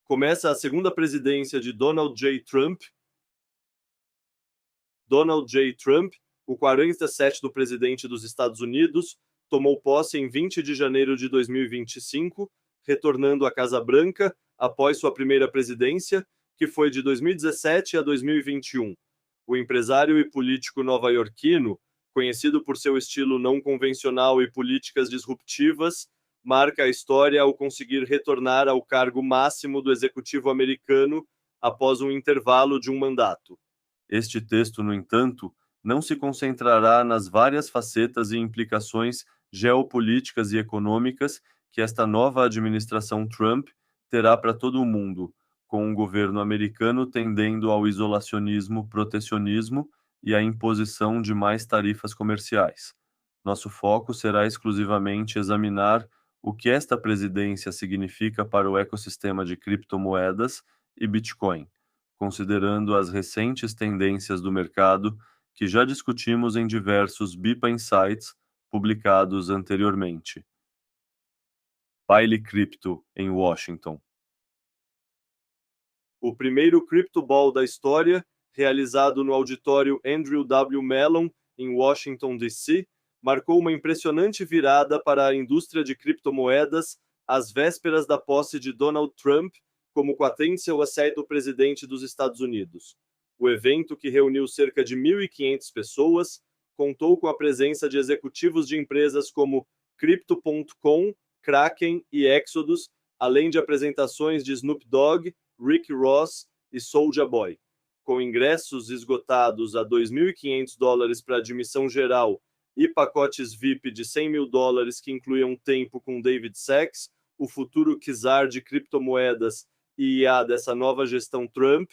começa a segunda presidência de Donald J. Trump. Donald J. Trump, o 47º presidente dos Estados Unidos, tomou posse em 20 de janeiro de 2025, retornando à Casa Branca após sua primeira presidência, que foi de 2017 a 2021. O empresário e político nova-iorquino, conhecido por seu estilo não convencional e políticas disruptivas, marca a história ao conseguir retornar ao cargo máximo do executivo americano após um intervalo de um mandato. Este texto, no entanto, não se concentrará nas várias facetas e implicações geopolíticas e econômicas que esta nova administração Trump terá para todo o mundo, com um governo americano tendendo ao isolacionismo, protecionismo e à imposição de mais tarifas comerciais. Nosso foco será exclusivamente examinar o que esta presidência significa para o ecossistema de criptomoedas e Bitcoin, considerando as recentes tendências do mercado que já discutimos em diversos BIPA Insights publicados anteriormente. Baile Cripto em Washington. O primeiro Crypto Ball da história, realizado no auditório Andrew W. Mellon, em Washington, D.C., marcou uma impressionante virada para a indústria de criptomoedas às vésperas da posse de Donald Trump como quatêncio aceito presidente dos Estados Unidos. O evento, que reuniu cerca de 1.500 pessoas, contou com a presença de executivos de empresas como Crypto.com, Kraken e Exodus, além de apresentações de Snoop Dogg, Rick Ross e Soulja Boy. Com ingressos esgotados a $2.500 para admissão geral e pacotes VIP de $100.000 que incluíam tempo com David Sachs, o futuro czar de criptomoedas e IA dessa nova gestão Trump,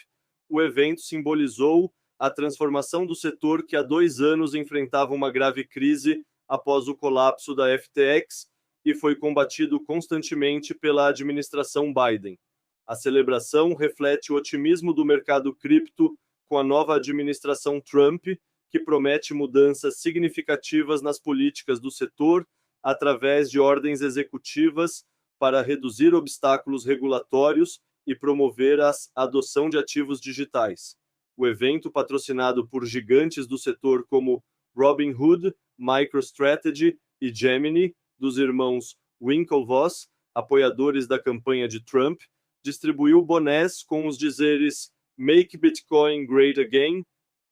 o evento simbolizou a transformação do setor que há 2 anos enfrentava uma grave crise após o colapso da FTX e foi combatido constantemente pela administração Biden. A celebração reflete o otimismo do mercado cripto com a nova administração Trump, que promete mudanças significativas nas políticas do setor através de ordens executivas para reduzir obstáculos regulatórios e promover a adoção de ativos digitais. O evento, patrocinado por gigantes do setor como Robinhood, MicroStrategy e Gemini, dos irmãos Winklevoss, apoiadores da campanha de Trump, distribuiu bonés com os dizeres "Make Bitcoin Great Again"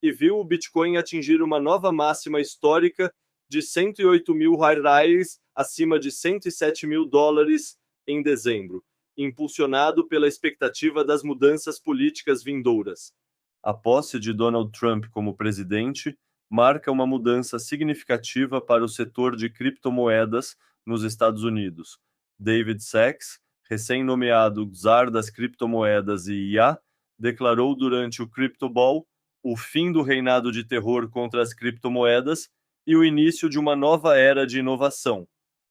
e viu o Bitcoin atingir uma nova máxima histórica de 108.000 reais, acima de $107.000 em dezembro, impulsionado pela expectativa das mudanças políticas vindouras. A posse de Donald Trump como presidente marca uma mudança significativa para o setor de criptomoedas nos Estados Unidos. David Sachs, recém-nomeado czar das criptomoedas e IA, declarou durante o Crypto Ball o fim do reinado de terror contra as criptomoedas e o início de uma nova era de inovação.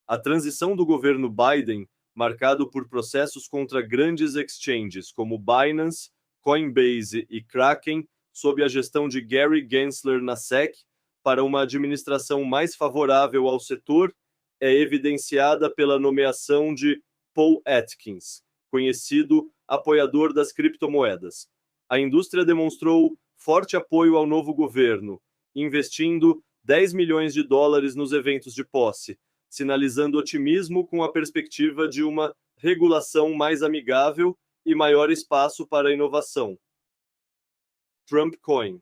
A transição do governo Biden, marcado por processos contra grandes exchanges como Binance, Coinbase e Kraken, sob a gestão de Gary Gensler na SEC, para uma administração mais favorável ao setor, é evidenciada pela nomeação de Paul Atkins, conhecido apoiador das criptomoedas. A indústria demonstrou forte apoio ao novo governo, investindo $10 milhões nos eventos de posse, sinalizando otimismo com a perspectiva de uma regulação mais amigável e maior espaço para a inovação. Trump Coin.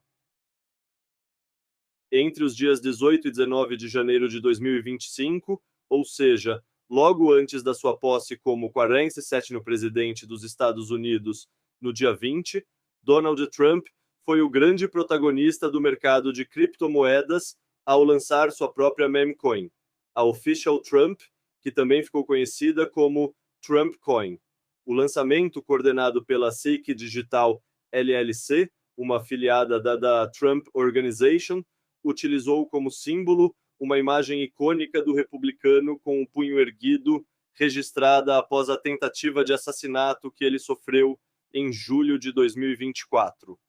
Entre os dias 18 e 19 de janeiro de 2025, ou seja, logo antes da sua posse como 47º presidente dos Estados Unidos, no dia 20, Donald Trump foi o grande protagonista do mercado de criptomoedas ao lançar sua própria meme coin, a Official Trump, que também ficou conhecida como Trump Coin. O lançamento, coordenado pela SEIC Digital LLC, uma afiliada da Trump Organization, utilizou como símbolo uma imagem icônica do republicano com o punho erguido, registrada após a tentativa de assassinato que ele sofreu em julho de 2024.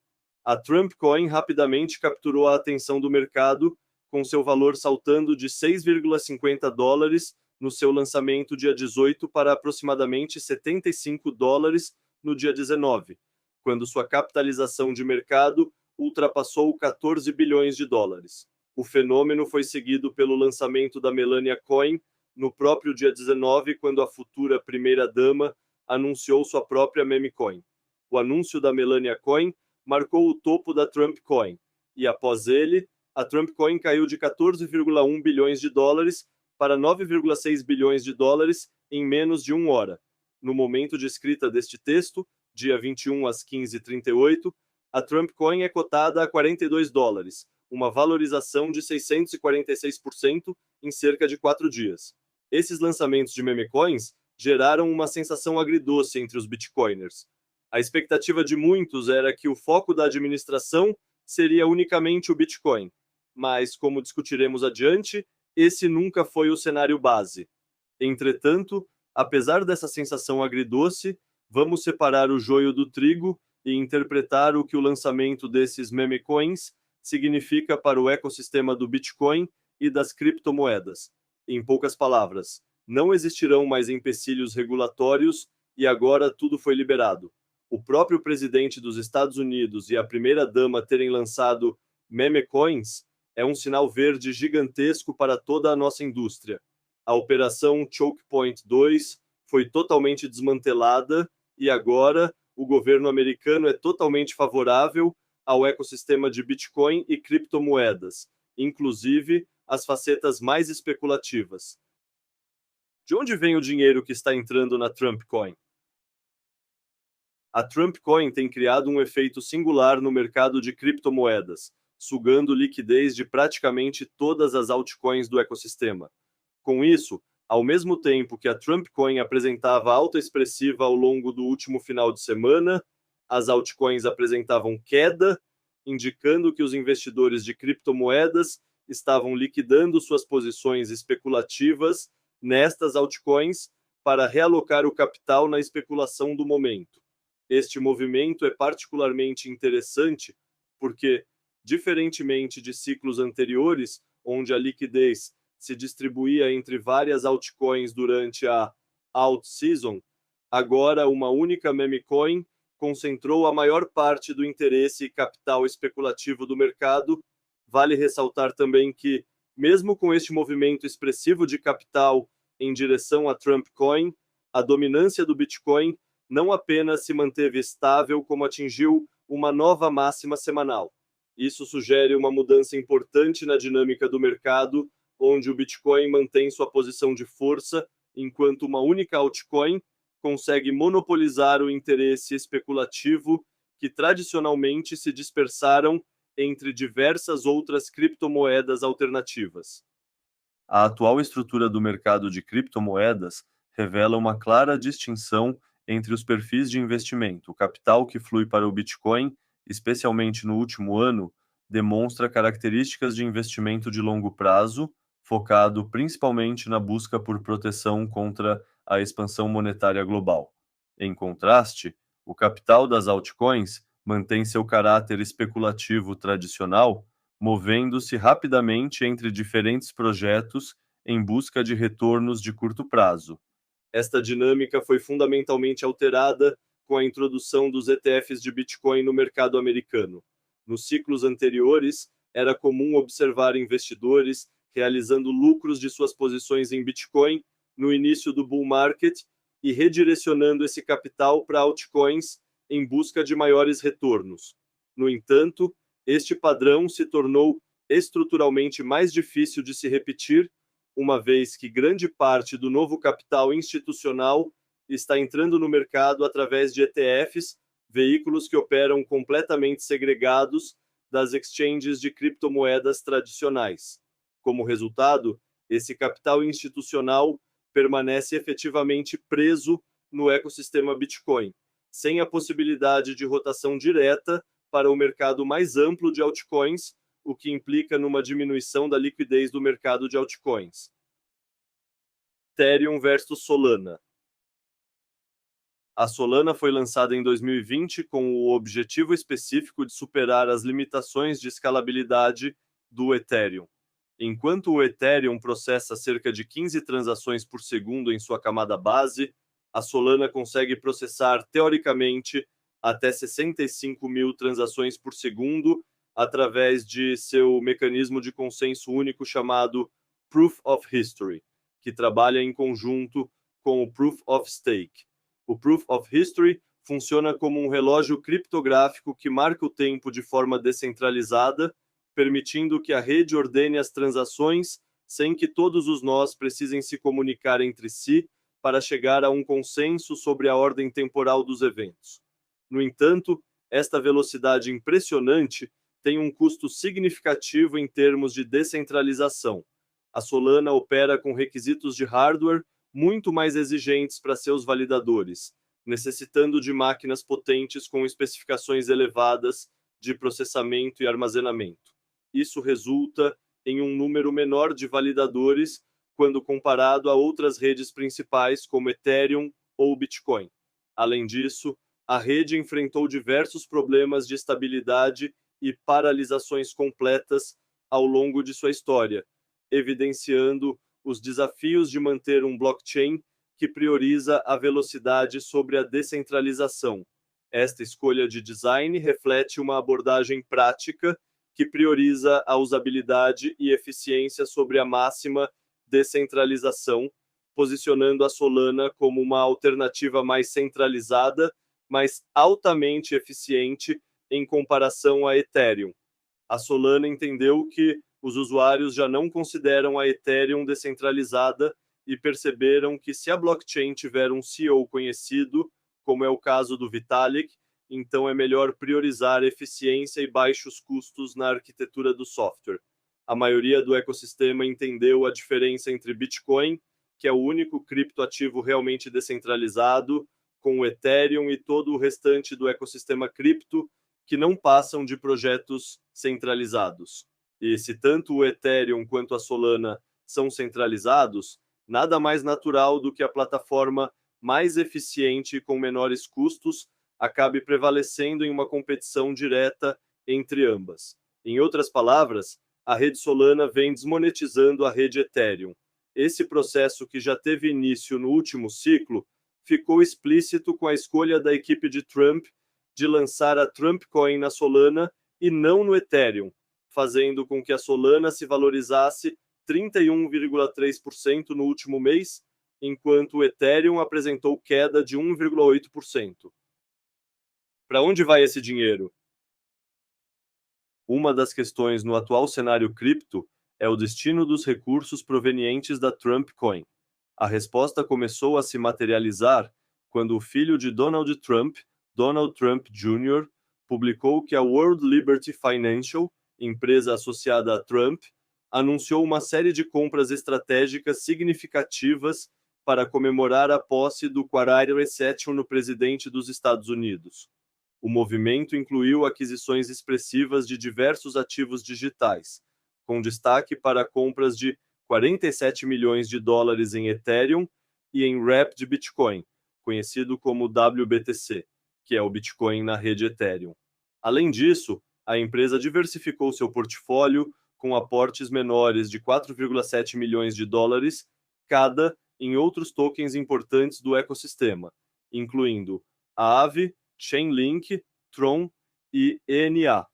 A Trump Coin rapidamente capturou a atenção do mercado, com seu valor saltando de $6,50 no seu lançamento dia 18 para aproximadamente $75 no dia 19, quando sua capitalização de mercado ultrapassou 14 bilhões de dólares. O fenômeno foi seguido pelo lançamento da Melania Coin no próprio dia 19, quando a futura primeira-dama anunciou sua própria meme coin. O anúncio da Melania Coin marcou o topo da Trump Coin, e após ele, a Trump Coin caiu de 14,1 bilhões de dólares para 9,6 bilhões de dólares em menos de 1 hora. No momento de escrita deste texto, dia 21 às 15h38, a Trump Coin é cotada a 42 dólares, uma valorização de 646% em cerca de 4 dias. Esses lançamentos de meme coins geraram uma sensação agridoce entre os bitcoiners. A expectativa de muitos era que o foco da administração seria unicamente o Bitcoin, mas, como discutiremos adiante, esse nunca foi o cenário base. Entretanto, apesar dessa sensação agridoce, vamos separar o joio do trigo e interpretar o que o lançamento desses meme coins significa para o ecossistema do Bitcoin e das criptomoedas. Em poucas palavras, não existirão mais empecilhos regulatórios e agora tudo foi liberado. O próprio presidente dos Estados Unidos e a primeira-dama terem lançado meme coins é um sinal verde gigantesco para toda a nossa indústria. A operação Choke Point 2 foi totalmente desmantelada e agora o governo americano é totalmente favorável ao ecossistema de Bitcoin e criptomoedas, inclusive as facetas mais especulativas. De onde vem o dinheiro que está entrando na Trump Coin? A Trump Coin tem criado um efeito singular no mercado de criptomoedas, sugando liquidez de praticamente todas as altcoins do ecossistema. Com isso, ao mesmo tempo que a Trump Coin apresentava alta expressiva ao longo do último final de semana, as altcoins apresentavam queda, indicando que os investidores de criptomoedas estavam liquidando suas posições especulativas nestas altcoins para realocar o capital na especulação do momento. Este movimento é particularmente interessante porque, diferentemente de ciclos anteriores, onde a liquidez se distribuía entre várias altcoins durante a alt season, agora uma única meme coin concentrou a maior parte do interesse e capital especulativo do mercado. Vale ressaltar também que, mesmo com este movimento expressivo de capital em direção à Trump Coin, a dominância do Bitcoin não apenas se manteve estável, como atingiu uma nova máxima semanal. Isso sugere uma mudança importante na dinâmica do mercado, onde o Bitcoin mantém sua posição de força, enquanto uma única altcoin consegue monopolizar o interesse especulativo que tradicionalmente se dispersaram entre diversas outras criptomoedas alternativas. A atual estrutura do mercado de criptomoedas revela uma clara distinção entre os perfis de investimento. O capital que flui para o Bitcoin, especialmente no último ano, demonstra características de investimento de longo prazo, focado principalmente na busca por proteção contra a expansão monetária global. Em contraste, o capital das altcoins mantém seu caráter especulativo tradicional, movendo-se rapidamente entre diferentes projetos em busca de retornos de curto prazo. Esta dinâmica foi fundamentalmente alterada com a introdução dos ETFs de Bitcoin no mercado americano. Nos ciclos anteriores, era comum observar investidores realizando lucros de suas posições em Bitcoin no início do bull market e redirecionando esse capital para altcoins em busca de maiores retornos. No entanto, este padrão se tornou estruturalmente mais difícil de se repetir, uma vez que grande parte do novo capital institucional está entrando no mercado através de ETFs, veículos que operam completamente segregados das exchanges de criptomoedas tradicionais. Como resultado, esse capital institucional permanece efetivamente preso no ecossistema Bitcoin, sem a possibilidade de rotação direta para o mercado mais amplo de altcoins, o que implica numa diminuição da liquidez do mercado de altcoins. Ethereum versus Solana. A Solana foi lançada em 2020 com o objetivo específico de superar as limitações de escalabilidade do Ethereum. Enquanto o Ethereum processa cerca de 15 transações por segundo em sua camada base, A Solana consegue processar, teoricamente, até 65 mil transações por segundo através de seu mecanismo de consenso único chamado Proof of History, que trabalha em conjunto com o Proof of Stake. O Proof of History funciona como um relógio criptográfico que marca o tempo de forma descentralizada, permitindo que a rede ordene as transações sem que todos os nós precisem se comunicar entre si para chegar a um consenso sobre a ordem temporal dos eventos. No entanto, esta velocidade impressionante tem um custo significativo em termos de descentralização. A Solana opera com requisitos de hardware muito mais exigentes para seus validadores, necessitando de máquinas potentes com especificações elevadas de processamento e armazenamento. Isso resulta em um número menor de validadores quando comparado a outras redes principais como Ethereum ou Bitcoin. Além disso, a rede enfrentou diversos problemas de estabilidade e paralisações completas ao longo de sua história, evidenciando os desafios de manter um blockchain que prioriza a velocidade sobre a descentralização. Esta escolha de design reflete uma abordagem prática que prioriza a usabilidade e eficiência sobre a máxima descentralização, posicionando a Solana como uma alternativa mais centralizada, mas altamente eficiente em comparação a Ethereum. A Solana entendeu que os usuários já não consideram a Ethereum descentralizada e perceberam que se a blockchain tiver um CEO conhecido, como é o caso do Vitalik, então é melhor priorizar eficiência e baixos custos na arquitetura do software. A maioria do ecossistema entendeu a diferença entre Bitcoin, que é o único criptoativo realmente descentralizado, com o Ethereum e todo o restante do ecossistema cripto, que não passam de projetos centralizados. E se tanto o Ethereum quanto a Solana são centralizados, nada mais natural do que a plataforma mais eficiente e com menores custos acabe prevalecendo em uma competição direta entre ambas. Em outras palavras, a rede Solana vem desmonetizando a rede Ethereum. Esse processo, que já teve início no último ciclo, ficou explícito com a escolha da equipe de Trump de lançar a Trump Coin na Solana e não no Ethereum, fazendo com que a Solana se valorizasse 31,3% no último mês, enquanto o Ethereum apresentou queda de 1,8%. Para onde vai esse dinheiro? Uma das questões no atual cenário cripto é o destino dos recursos provenientes da Trump Coin. A resposta começou a se materializar quando o filho de Donald Trump, Donald Trump Jr., publicou que a World Liberty Financial, empresa associada a Trump, anunciou uma série de compras estratégicas significativas para comemorar a posse do Quarry Recession no presidente dos Estados Unidos. O movimento incluiu aquisições expressivas de diversos ativos digitais, com destaque para compras de 47 milhões de dólares em Ethereum e em Wrapped Bitcoin, conhecido como WBTC, que é o Bitcoin na rede Ethereum. Além disso, a empresa diversificou seu portfólio com aportes menores de 4,7 milhões de dólares cada em outros tokens importantes do ecossistema, incluindo a Aave, Chainlink, Tron e ENA.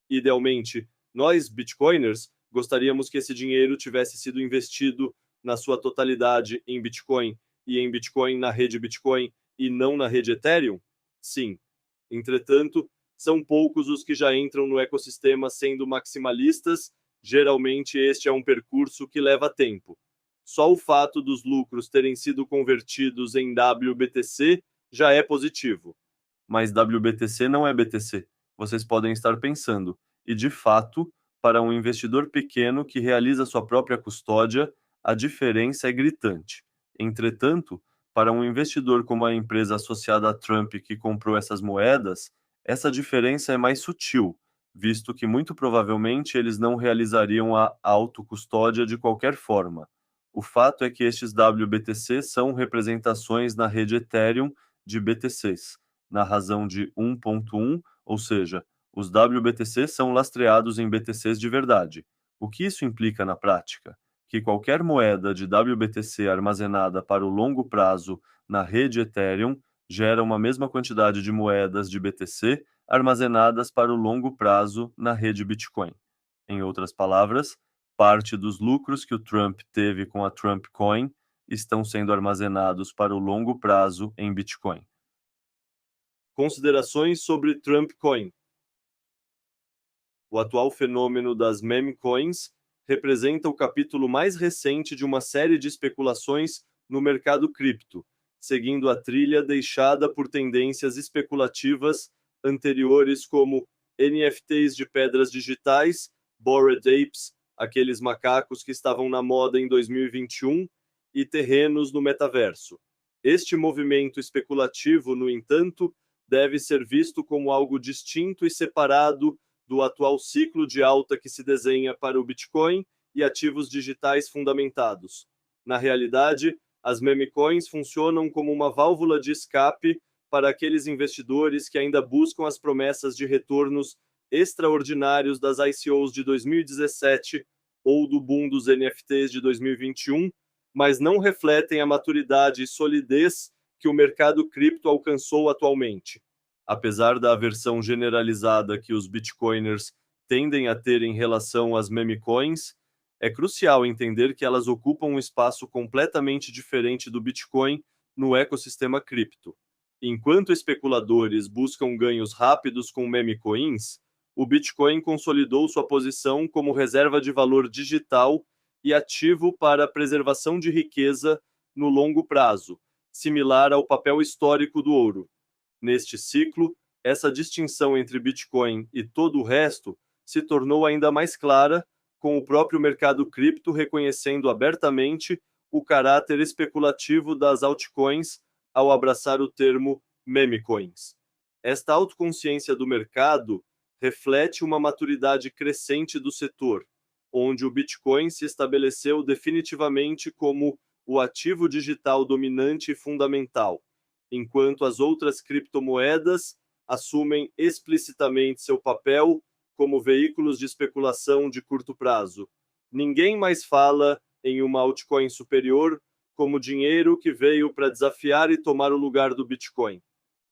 Idealmente, nós, Bitcoiners, gostaríamos que esse dinheiro tivesse sido investido na sua totalidade em Bitcoin e em Bitcoin na rede Bitcoin e não na rede Ethereum? Sim. Entretanto, são poucos os que já entram no ecossistema sendo maximalistas. Geralmente este é um percurso que leva tempo. Só o fato dos lucros terem sido convertidos em WBTC já é positivo. Mas WBTC não é BTC, vocês podem estar pensando. E, de fato, para um investidor pequeno que realiza sua própria custódia, a diferença é gritante. Entretanto, para um investidor como a empresa associada a Trump que comprou essas moedas, essa diferença é mais sutil, visto que muito provavelmente eles não realizariam a autocustódia de qualquer forma. O fato é que estes WBTC são representações na rede Ethereum de BTCs, na razão de 1.1, ou seja, os WBTC são lastreados em BTCs de verdade. O que isso implica na prática? que qualquer moeda de WBTC armazenada para o longo prazo na rede Ethereum gera uma mesma quantidade de moedas de BTC armazenadas para o longo prazo na rede Bitcoin. Em outras palavras, parte dos lucros que o Trump teve com a Trump Coin estão sendo armazenados para o longo prazo em Bitcoin. Considerações sobre Trump Coin. O atual fenômeno das meme coins representa o capítulo mais recente de uma série de especulações no mercado cripto, seguindo a trilha deixada por tendências especulativas anteriores como NFTs de pedras digitais, Bored Apes, aqueles macacos que estavam na moda em 2021, e terrenos no metaverso. Este movimento especulativo, no entanto, deve ser visto como algo distinto e separado do atual ciclo de alta que se desenha para o Bitcoin e ativos digitais fundamentados. Na realidade, as meme coins funcionam como uma válvula de escape para aqueles investidores que ainda buscam as promessas de retornos extraordinários das ICOs de 2017 ou do boom dos NFTs de 2021, mas não refletem a maturidade e solidez que o mercado cripto alcançou atualmente. Apesar da aversão generalizada que os bitcoiners tendem a ter em relação às meme coins, é crucial entender que elas ocupam um espaço completamente diferente do Bitcoin no ecossistema cripto. Enquanto especuladores buscam ganhos rápidos com meme coins, o Bitcoin consolidou sua posição como reserva de valor digital e ativo para a preservação de riqueza no longo prazo, similar ao papel histórico do ouro. Neste ciclo, essa distinção entre Bitcoin e todo o resto se tornou ainda mais clara, com o próprio mercado cripto reconhecendo abertamente o caráter especulativo das altcoins ao abraçar o termo meme coins. Esta autoconsciência do mercado reflete uma maturidade crescente do setor, onde o Bitcoin se estabeleceu definitivamente como o ativo digital dominante e fundamental, enquanto as outras criptomoedas assumem explicitamente seu papel como veículos de especulação de curto prazo. Ninguém mais fala em uma altcoin superior como dinheiro que veio para desafiar e tomar o lugar do Bitcoin.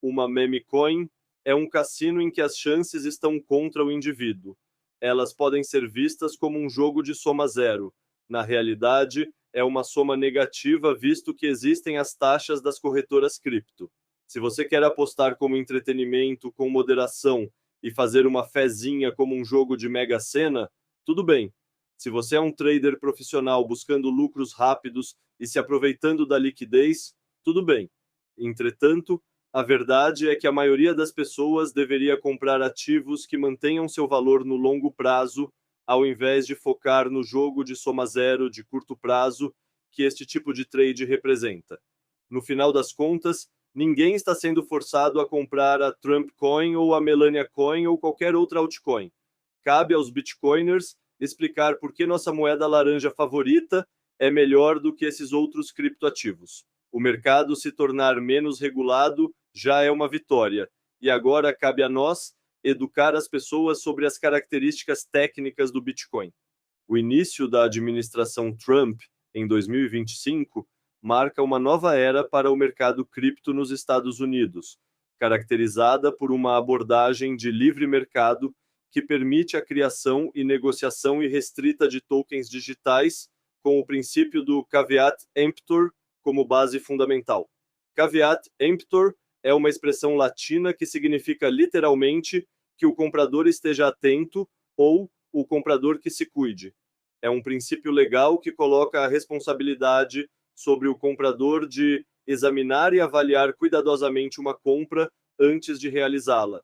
Uma meme coin é um cassino em que as chances estão contra o indivíduo. Elas podem ser vistas como um jogo de soma zero. Na realidade, é uma soma negativa, visto que existem as taxas das corretoras cripto. Se você quer apostar como entretenimento, com moderação, e fazer uma fezinha como um jogo de Mega Sena, tudo bem. Se você é um trader profissional buscando lucros rápidos e se aproveitando da liquidez, tudo bem. Entretanto, a verdade é que a maioria das pessoas deveria comprar ativos que mantenham seu valor no longo prazo, ao invés de focar no jogo de soma zero de curto prazo que este tipo de trade representa. No final das contas, ninguém está sendo forçado a comprar a Trump Coin ou a Melania Coin ou qualquer outra altcoin. Cabe aos bitcoiners explicar por que nossa moeda laranja favorita é melhor do que esses outros criptoativos. O mercado se tornar menos regulado já é uma vitória, e agora cabe a nós educar as pessoas sobre as características técnicas do Bitcoin. O início da administração Trump, em 2025, marca uma nova era para o mercado cripto nos Estados Unidos, caracterizada por uma abordagem de livre mercado que permite a criação e negociação irrestrita de tokens digitais, com o princípio do caveat emptor como base fundamental. Caveat emptor é uma expressão latina que significa literalmente que o comprador esteja atento ou o comprador que se cuide. É um princípio legal que coloca a responsabilidade sobre o comprador de examinar e avaliar cuidadosamente uma compra antes de realizá-la.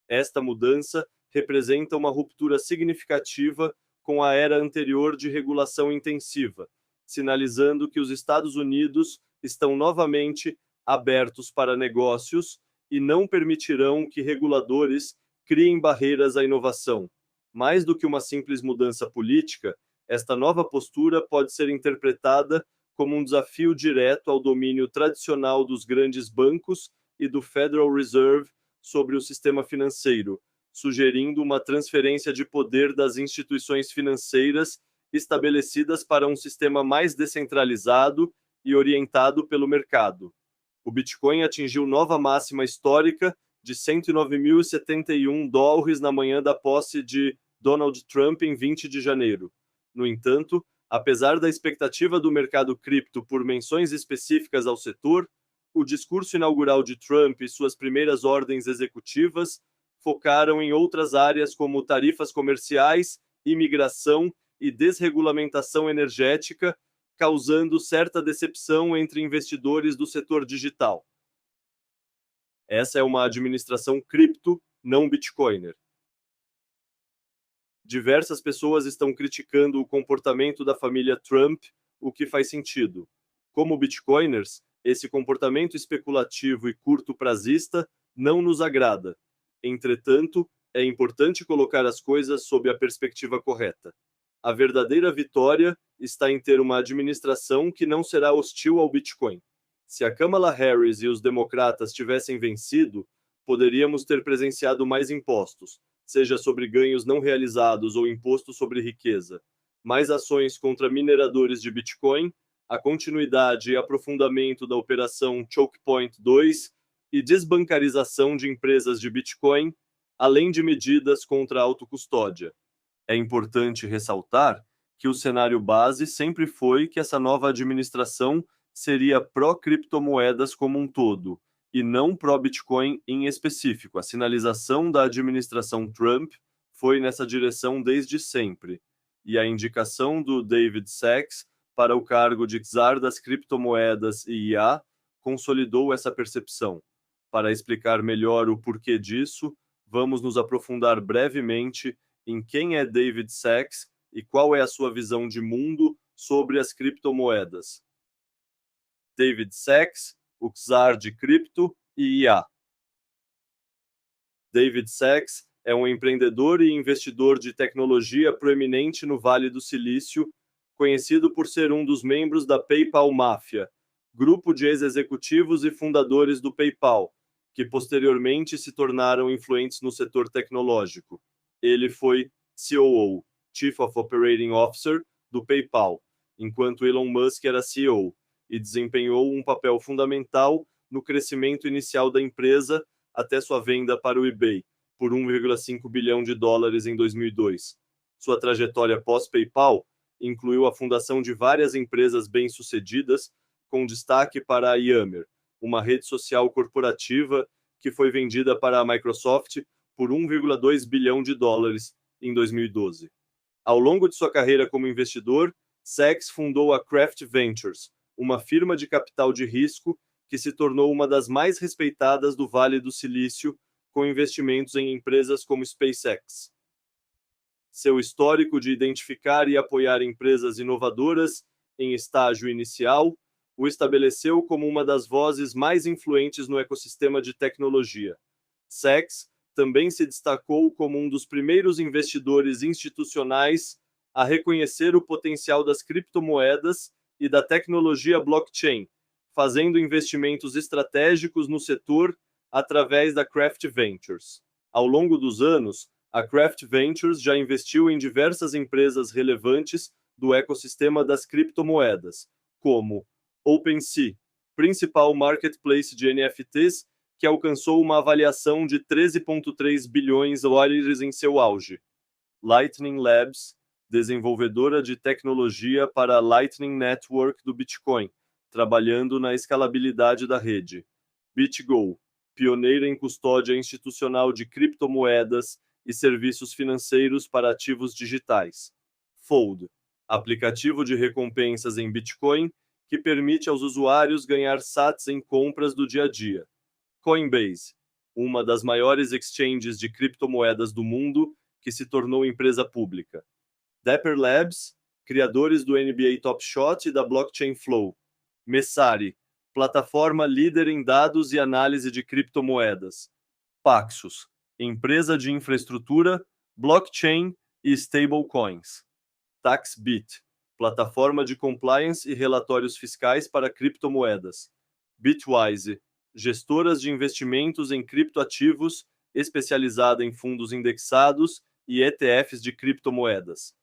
Esta mudança representa uma ruptura significativa com a era anterior de regulação intensiva, sinalizando que os Estados Unidos estão novamente abertos para negócios e não permitirão que reguladores criem barreiras à inovação. Mais do que uma simples mudança política, esta nova postura pode ser interpretada como um desafio direto ao domínio tradicional dos grandes bancos e do Federal Reserve sobre o sistema financeiro, sugerindo uma transferência de poder das instituições financeiras estabelecidas para um sistema mais descentralizado e orientado pelo mercado. O Bitcoin atingiu nova máxima histórica de $109.071 na manhã da posse de Donald Trump em 20 de janeiro. No entanto, apesar da expectativa do mercado cripto por menções específicas ao setor, o discurso inaugural de Trump e suas primeiras ordens executivas focaram em outras áreas como tarifas comerciais, imigração e desregulamentação energética, causando certa decepção entre investidores do setor digital. Essa é uma administração cripto, não bitcoiner. Diversas pessoas estão criticando o comportamento da família Trump, o que faz sentido. Como bitcoiners, esse comportamento especulativo e curto-prazista não nos agrada. Entretanto, é importante colocar as coisas sob a perspectiva correta. A verdadeira vitória está em ter uma administração que não será hostil ao Bitcoin. Se a Kamala Harris e os democratas tivessem vencido, poderíamos ter presenciado mais impostos, seja sobre ganhos não realizados ou imposto sobre riqueza, mais ações contra mineradores de Bitcoin, a continuidade e aprofundamento da operação Choke Point 2 e desbancarização de empresas de Bitcoin, além de medidas contra a autocustódia. É importante ressaltar que o cenário base sempre foi que essa nova administração seria pró-criptomoedas como um todo, e não pró-Bitcoin em específico. A sinalização da administração Trump foi nessa direção desde sempre, e a indicação do David Sachs para o cargo de czar das criptomoedas e IA consolidou essa percepção. Para explicar melhor o porquê disso, vamos nos aprofundar brevemente em quem é David Sachs e qual é a sua visão de mundo sobre as criptomoedas. David Sachs, o czar de cripto e IA. David Sachs é um empreendedor e investidor de tecnologia proeminente no Vale do Silício, conhecido por ser um dos membros da PayPal Mafia, grupo de ex-executivos e fundadores do PayPal, que posteriormente se tornaram influentes no setor tecnológico. Ele foi COO, Chief of Operating Officer, do PayPal, enquanto Elon Musk era CEO, e desempenhou um papel fundamental no crescimento inicial da empresa até sua venda para o eBay, por $1,5 bilhão em 2002. Sua trajetória pós-PayPal incluiu a fundação de várias empresas bem-sucedidas, com destaque para a Yammer, uma rede social corporativa que foi vendida para a Microsoft por $1,2 bilhão em 2012. Ao longo de sua carreira como investidor, Sachs fundou a Craft Ventures, uma firma de capital de risco que se tornou uma das mais respeitadas do Vale do Silício, com investimentos em empresas como SpaceX. Seu histórico de identificar e apoiar empresas inovadoras em estágio inicial o estabeleceu como uma das vozes mais influentes no ecossistema de tecnologia. Sachs também se destacou como um dos primeiros investidores institucionais a reconhecer o potencial das criptomoedas e da tecnologia blockchain, fazendo investimentos estratégicos no setor através da Craft Ventures. Ao longo dos anos, a Craft Ventures já investiu em diversas empresas relevantes do ecossistema das criptomoedas, como OpenSea, principal marketplace de NFTs, que alcançou uma avaliação de $13,3 bilhões em seu auge. Lightning Labs, desenvolvedora de tecnologia para a Lightning Network do Bitcoin, trabalhando na escalabilidade da rede. BitGo, pioneira em custódia institucional de criptomoedas e serviços financeiros para ativos digitais. Fold, aplicativo de recompensas em Bitcoin que permite aos usuários ganhar sats em compras do dia a dia. Coinbase, uma das maiores exchanges de criptomoedas do mundo que se tornou empresa pública. Dapper Labs, criadores do NBA Top Shot e da Blockchain Flow. Messari, plataforma líder em dados e análise de criptomoedas. Paxos, empresa de infraestrutura, blockchain e stablecoins. TaxBit, plataforma de compliance e relatórios fiscais para criptomoedas. Bitwise, gestoras de investimentos em criptoativos, especializada em fundos indexados e ETFs de criptomoedas.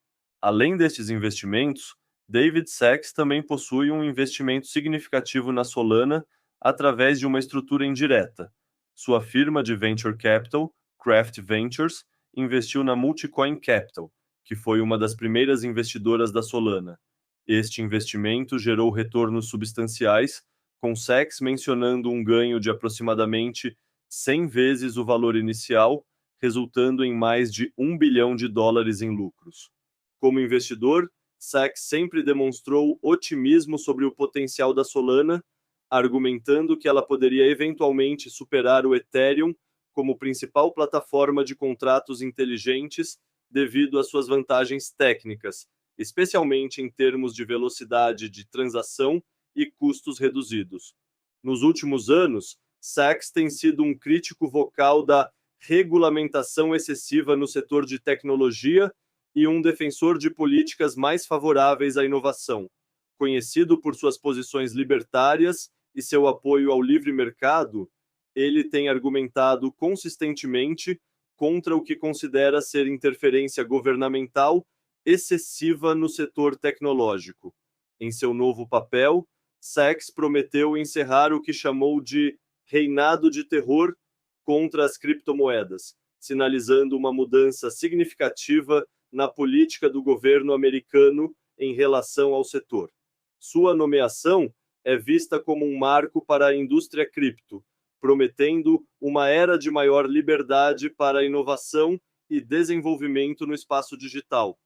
Além destes investimentos, David Sachs também possui um investimento significativo na Solana através de uma estrutura indireta. Sua firma de venture capital, Craft Ventures, investiu na Multicoin Capital, que foi uma das primeiras investidoras da Solana. Este investimento gerou retornos substanciais, com Sachs mencionando um ganho de aproximadamente 100 vezes o valor inicial, resultando em mais de $1 bilhão em lucros. Como investidor, Sachs sempre demonstrou otimismo sobre o potencial da Solana, argumentando que ela poderia eventualmente superar o Ethereum como principal plataforma de contratos inteligentes devido às suas vantagens técnicas, especialmente em termos de velocidade de transação e custos reduzidos. Nos últimos anos, Sachs tem sido um crítico vocal da regulamentação excessiva no setor de tecnologia e um defensor de políticas mais favoráveis à inovação. Conhecido por suas posições libertárias e seu apoio ao livre mercado, ele tem argumentado consistentemente contra o que considera ser interferência governamental excessiva no setor tecnológico. Em seu novo papel, Sachs prometeu encerrar o que chamou de reinado de terror contra as criptomoedas, sinalizando uma mudança significativa na política do governo americano em relação ao setor. Sua nomeação é vista como um marco para a indústria cripto, prometendo uma era de maior liberdade para a inovação e desenvolvimento no espaço digital.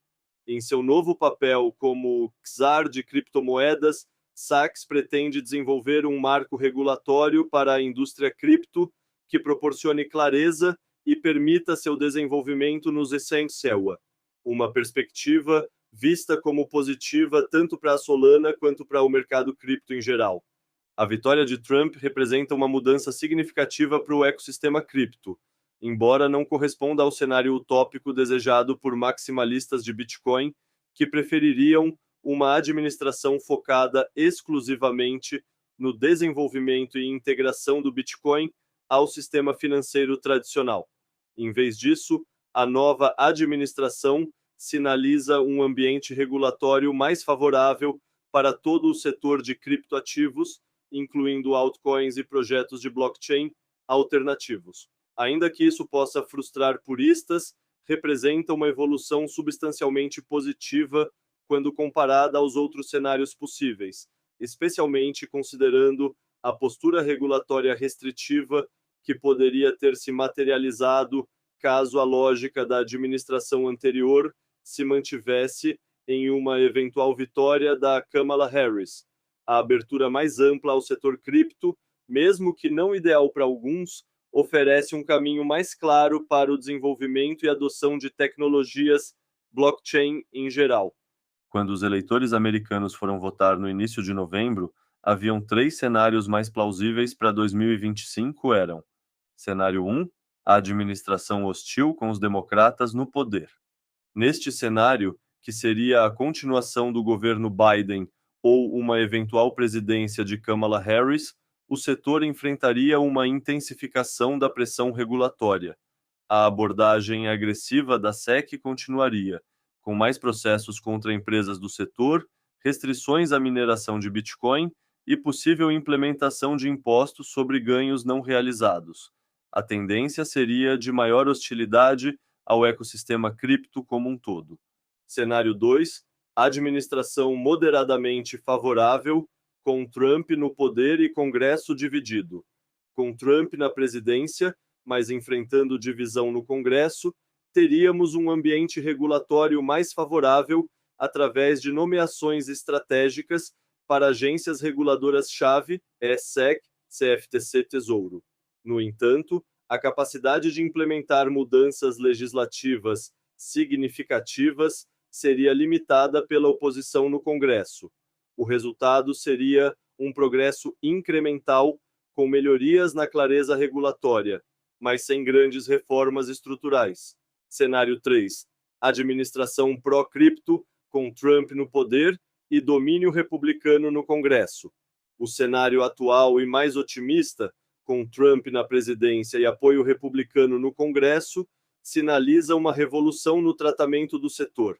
Em seu novo papel como czar de criptomoedas, Sachs pretende desenvolver um marco regulatório para a indústria cripto que proporcione clareza e permita seu desenvolvimento nos Essentials, uma perspectiva vista como positiva tanto para a Solana quanto para o mercado cripto em geral. A vitória de Trump representa uma mudança significativa para o ecossistema cripto, embora não corresponda ao cenário utópico desejado por maximalistas de Bitcoin, que prefeririam uma administração focada exclusivamente no desenvolvimento e integração do Bitcoin ao sistema financeiro tradicional. Em vez disso, a nova administração sinaliza um ambiente regulatório mais favorável para todo o setor de criptoativos, incluindo altcoins e projetos de blockchain alternativos. Ainda que isso possa frustrar puristas, representa uma evolução substancialmente positiva quando comparada aos outros cenários possíveis, especialmente considerando a postura regulatória restritiva que poderia ter se materializado caso a lógica da administração anterior se mantivesse em uma eventual vitória da Kamala Harris. A abertura mais ampla ao setor cripto, mesmo que não ideal para alguns, oferece um caminho mais claro para o desenvolvimento e adoção de tecnologias blockchain em geral. Quando os eleitores americanos foram votar no início de novembro, haviam 3 cenários mais plausíveis para 2025 eram: cenário 1, a administração hostil com os democratas no poder. Neste cenário, que seria a continuação do governo Biden ou uma eventual presidência de Kamala Harris, o setor enfrentaria uma intensificação da pressão regulatória. A abordagem agressiva da SEC continuaria, com mais processos contra empresas do setor, restrições à mineração de Bitcoin e possível implementação de impostos sobre ganhos não realizados. A tendência seria de maior hostilidade ao ecossistema cripto como um todo. Cenário 2, administração moderadamente favorável, com Trump no poder e Congresso dividido. Com Trump na presidência, mas enfrentando divisão no Congresso, teríamos um ambiente regulatório mais favorável através de nomeações estratégicas para agências reguladoras-chave, SEC, CFTC, Tesouro. No entanto, a capacidade de implementar mudanças legislativas significativas seria limitada pela oposição no Congresso. O resultado seria um progresso incremental com melhorias na clareza regulatória, mas sem grandes reformas estruturais. Cenário 3. Administração pró-cripto, com Trump no poder e domínio republicano no Congresso. O cenário atual e mais otimista, com Trump na presidência e apoio republicano no Congresso, sinaliza uma revolução no tratamento do setor.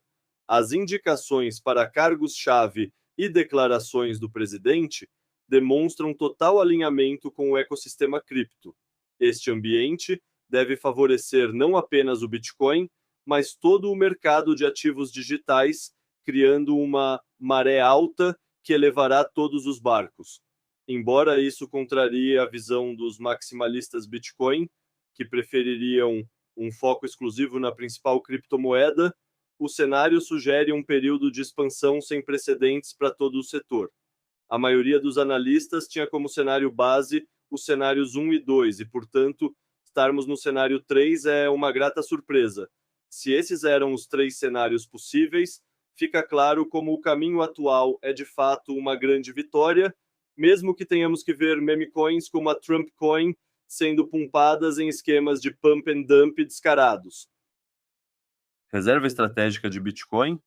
As indicações para cargos-chave e declarações do presidente demonstram total alinhamento com o ecossistema cripto. Este ambiente deve favorecer não apenas o Bitcoin, mas todo o mercado de ativos digitais, criando uma maré alta que elevará todos os barcos. Embora isso contrarie a visão dos maximalistas Bitcoin, que prefeririam um foco exclusivo na principal criptomoeda, o cenário sugere um período de expansão sem precedentes para todo o setor. A maioria dos analistas tinha como cenário base os cenários 1 e 2, e, portanto, estarmos no cenário 3 é uma grata surpresa. Se esses eram os 3 cenários possíveis, fica claro como o caminho atual é de fato uma grande vitória, mesmo que tenhamos que ver meme coins como a Trump Coin sendo pumpadas em esquemas de pump and dump descarados. Reserva estratégica de Bitcoin?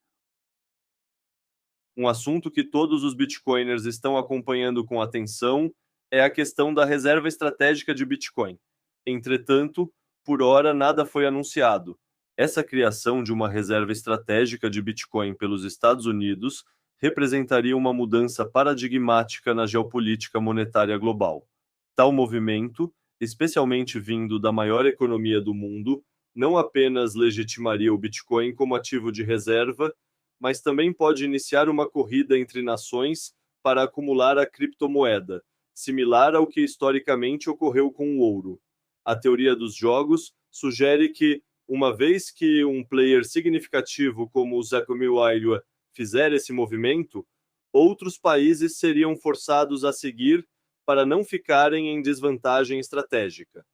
Um assunto que todos os bitcoiners estão acompanhando com atenção é a questão da reserva estratégica de Bitcoin. Entretanto, por hora nada foi anunciado. Essa criação de uma reserva estratégica de Bitcoin pelos Estados Unidos representaria uma mudança paradigmática na geopolítica monetária global. Tal movimento, especialmente vindo da maior economia do mundo, não apenas legitimaria o Bitcoin como ativo de reserva, mas também pode iniciar uma corrida entre nações para acumular a criptomoeda, similar ao que historicamente ocorreu com o ouro. A teoria dos jogos sugere que, uma vez que um player significativo como o Zakomiwailua fizer esse movimento, outros países seriam forçados a seguir para não ficarem em desvantagem estratégica.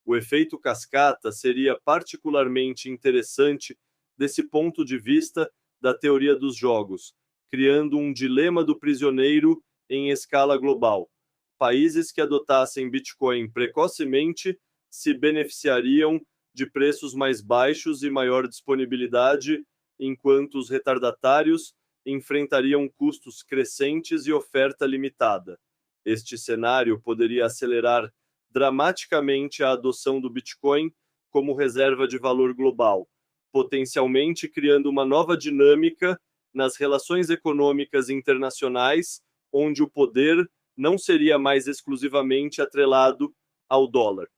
O efeito cascata seria particularmente interessante desse ponto de vista da teoria dos jogos, criando um dilema do prisioneiro em escala global. Países que adotassem Bitcoin precocemente se beneficiariam de preços mais baixos e maior disponibilidade, enquanto os retardatários enfrentariam custos crescentes e oferta limitada. Este cenário poderia acelerar dramaticamente a adoção do Bitcoin como reserva de valor global, potencialmente criando uma nova dinâmica nas relações econômicas internacionais, onde o poder não seria mais exclusivamente atrelado ao dólar.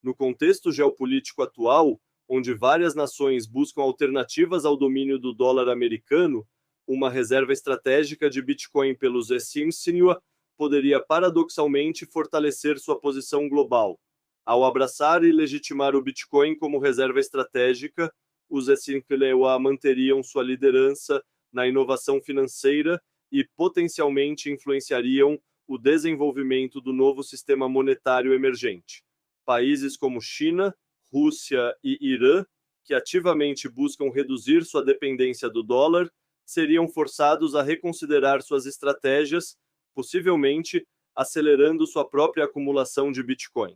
No contexto geopolítico atual, onde várias nações buscam alternativas ao domínio do dólar americano, uma reserva estratégica de Bitcoin pelos Essinsinua poderia paradoxalmente fortalecer sua posição global. Ao abraçar e legitimar o Bitcoin como reserva estratégica, os Essinsinua manteriam sua liderança na inovação financeira e potencialmente influenciariam o desenvolvimento do novo sistema monetário emergente. Países como China, Rússia e Irã, que ativamente buscam reduzir sua dependência do dólar, seriam forçados a reconsiderar suas estratégias, possivelmente acelerando sua própria acumulação de Bitcoin.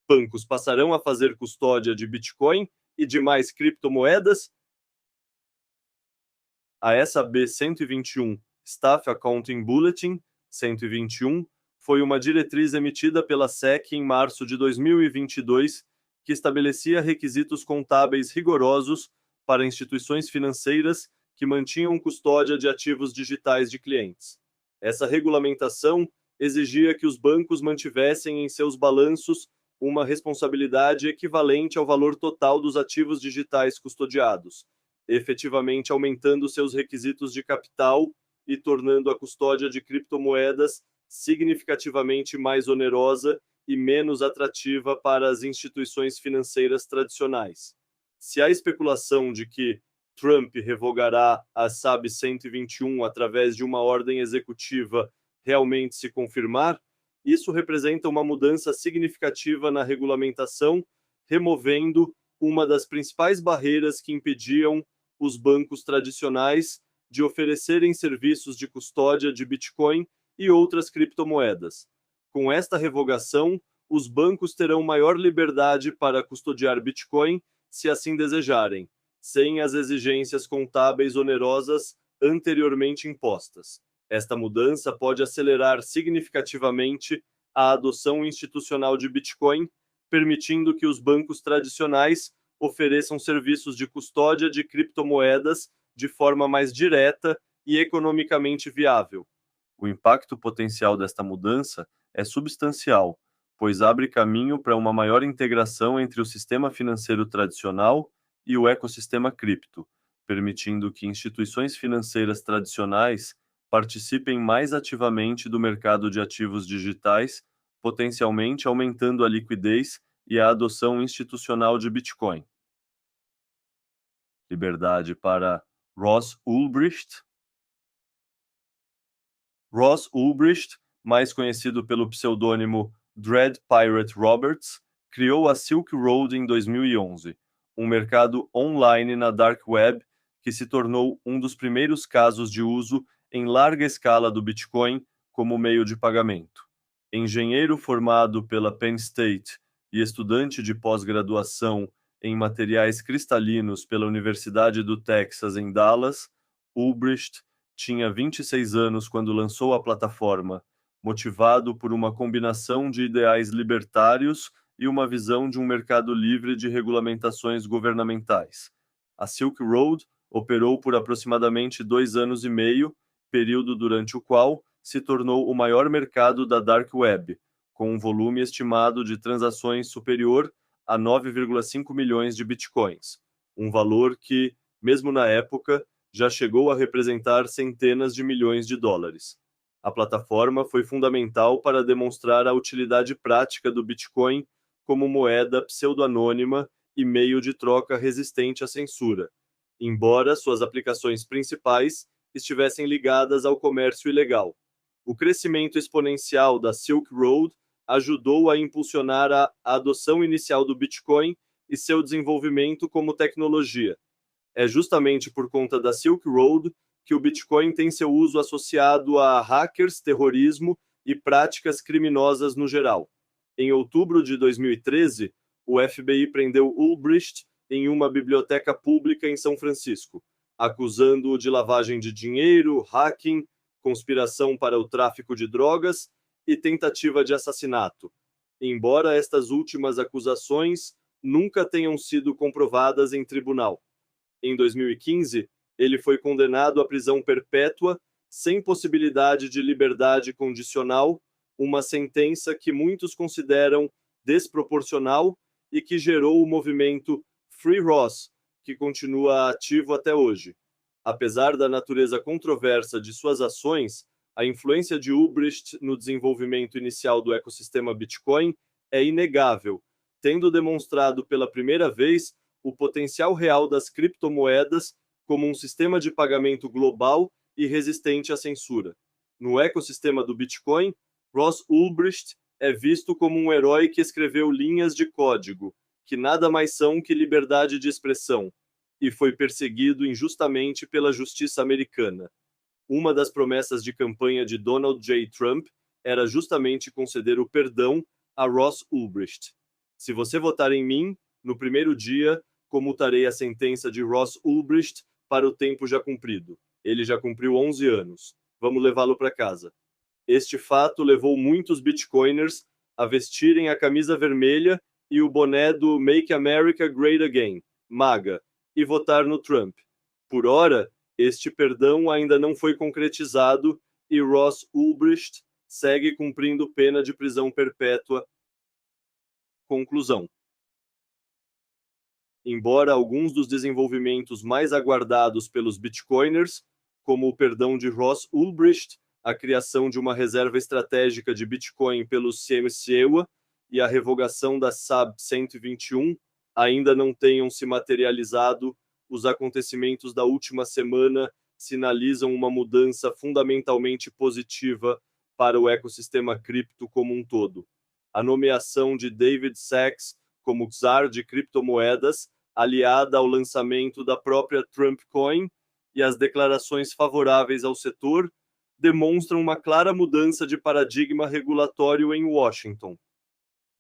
Bancos passarão a fazer custódia de Bitcoin e demais criptomoedas? A SAB 121 Staff Accounting Bulletin 121 foi uma diretriz emitida pela SEC em março de 2022 que estabelecia requisitos contábeis rigorosos para instituições financeiras que mantinham custódia de ativos digitais de clientes. Essa regulamentação exigia que os bancos mantivessem em seus balanços uma responsabilidade equivalente ao valor total dos ativos digitais custodiados, efetivamente aumentando seus requisitos de capital e tornando a custódia de criptomoedas significativamente mais onerosa e menos atrativa para as instituições financeiras tradicionais. Se há especulação de que Trump revogará a SAB 121 através de uma ordem executiva realmente se confirmar, isso representa uma mudança significativa na regulamentação, removendo uma das principais barreiras que impediam os bancos tradicionais de oferecerem serviços de custódia de Bitcoin e outras criptomoedas. Com esta revogação, os bancos terão maior liberdade para custodiar Bitcoin, se assim desejarem, sem as exigências contábeis onerosas anteriormente impostas. Esta mudança pode acelerar significativamente a adoção institucional de Bitcoin, permitindo que os bancos tradicionais ofereçam serviços de custódia de criptomoedas de forma mais direta e economicamente viável. O impacto potencial desta mudança é substancial, pois abre caminho para uma maior integração entre o sistema financeiro tradicional e o ecossistema cripto, permitindo que instituições financeiras tradicionais participem mais ativamente do mercado de ativos digitais, potencialmente aumentando a liquidez e a adoção institucional de Bitcoin. Liberdade para Ross Ulbricht. Ross Ulbricht, mais conhecido pelo pseudônimo Dread Pirate Roberts, criou a Silk Road em 2011, um mercado online na Dark Web que se tornou um dos primeiros casos de uso em larga escala do Bitcoin como meio de pagamento. Engenheiro formado pela Penn State e estudante de pós-graduação em materiais cristalinos pela Universidade do Texas em Dallas, Ulbricht tinha 26 anos quando lançou a plataforma, motivado por uma combinação de ideais libertários e uma visão de um mercado livre de regulamentações governamentais. A Silk Road operou por aproximadamente 2 anos e meio, período durante o qual se tornou o maior mercado da Dark Web, com um volume estimado de transações superior a 9,5 milhões de bitcoins, um valor que, mesmo na época, já chegou a representar centenas de milhões de dólares. A plataforma foi fundamental para demonstrar a utilidade prática do Bitcoin como moeda pseudo-anônima e meio de troca resistente à censura, embora suas aplicações principais estivessem ligadas ao comércio ilegal. O crescimento exponencial da Silk Road ajudou a impulsionar a adoção inicial do Bitcoin e seu desenvolvimento como tecnologia. É justamente por conta da Silk Road que o Bitcoin tem seu uso associado a hackers, terrorismo e práticas criminosas no geral. Em outubro de 2013, o FBI prendeu Ulbricht em uma biblioteca pública em São Francisco, acusando-o de lavagem de dinheiro, hacking, conspiração para o tráfico de drogas e tentativa de assassinato. Embora estas últimas acusações nunca tenham sido comprovadas em tribunal. Em 2015, ele foi condenado à prisão perpétua, sem possibilidade de liberdade condicional, uma sentença que muitos consideram desproporcional e que gerou o movimento Free Ross, que continua ativo até hoje. Apesar da natureza controversa de suas ações, a influência de Ulbricht no desenvolvimento inicial do ecossistema Bitcoin é inegável, tendo demonstrado pela primeira vez o potencial real das criptomoedas como um sistema de pagamento global e resistente à censura. No ecossistema do Bitcoin, Ross Ulbricht é visto como um herói que escreveu linhas de código, que nada mais são que liberdade de expressão, e foi perseguido injustamente pela justiça americana. Uma das promessas de campanha de Donald J. Trump era justamente conceder o perdão a Ross Ulbricht. Se você votar em mim, no primeiro dia, comutarei a sentença de Ross Ulbricht para o tempo já cumprido. Ele já cumpriu 11 anos. Vamos levá-lo para casa. Este fato levou muitos bitcoiners a vestirem a camisa vermelha e o boné do Make America Great Again, MAGA, e votar no Trump. Por ora, este perdão ainda não foi concretizado e Ross Ulbricht segue cumprindo pena de prisão perpétua. Conclusão. Embora alguns dos desenvolvimentos mais aguardados pelos bitcoiners, como o perdão de Ross Ulbricht, a criação de uma reserva estratégica de Bitcoin pelo CMCEWA e a revogação da SAB 121, ainda não tenham se materializado, os acontecimentos da última semana sinalizam uma mudança fundamentalmente positiva para o ecossistema cripto como um todo. A nomeação de David Sachs como czar de criptomoedas, aliada ao lançamento da própria Trump Coin e as declarações favoráveis ao setor, demonstram uma clara mudança de paradigma regulatório em Washington.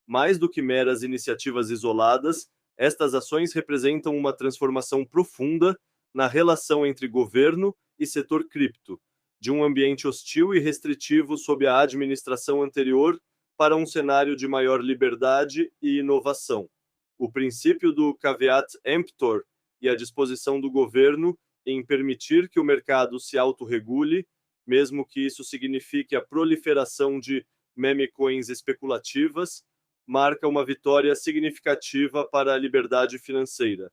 Mais do que meras iniciativas isoladas, estas ações representam uma transformação profunda na relação entre governo e setor cripto, de um ambiente hostil e restritivo sob a administração anterior para um cenário de maior liberdade e inovação. O princípio do caveat emptor e a disposição do governo em permitir que o mercado se autorregule, mesmo que isso signifique a proliferação de meme coins especulativas, marca uma vitória significativa para a liberdade financeira.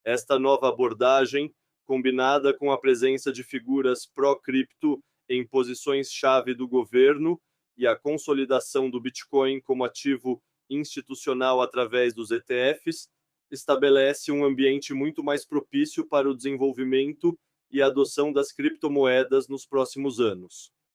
Esta nova abordagem, combinada com a presença de figuras pró-cripto em posições-chave do governo e a consolidação do Bitcoin como ativo institucional através dos ETFs, estabelece um ambiente muito mais propício para o desenvolvimento e a adoção das criptomoedas nos próximos anos.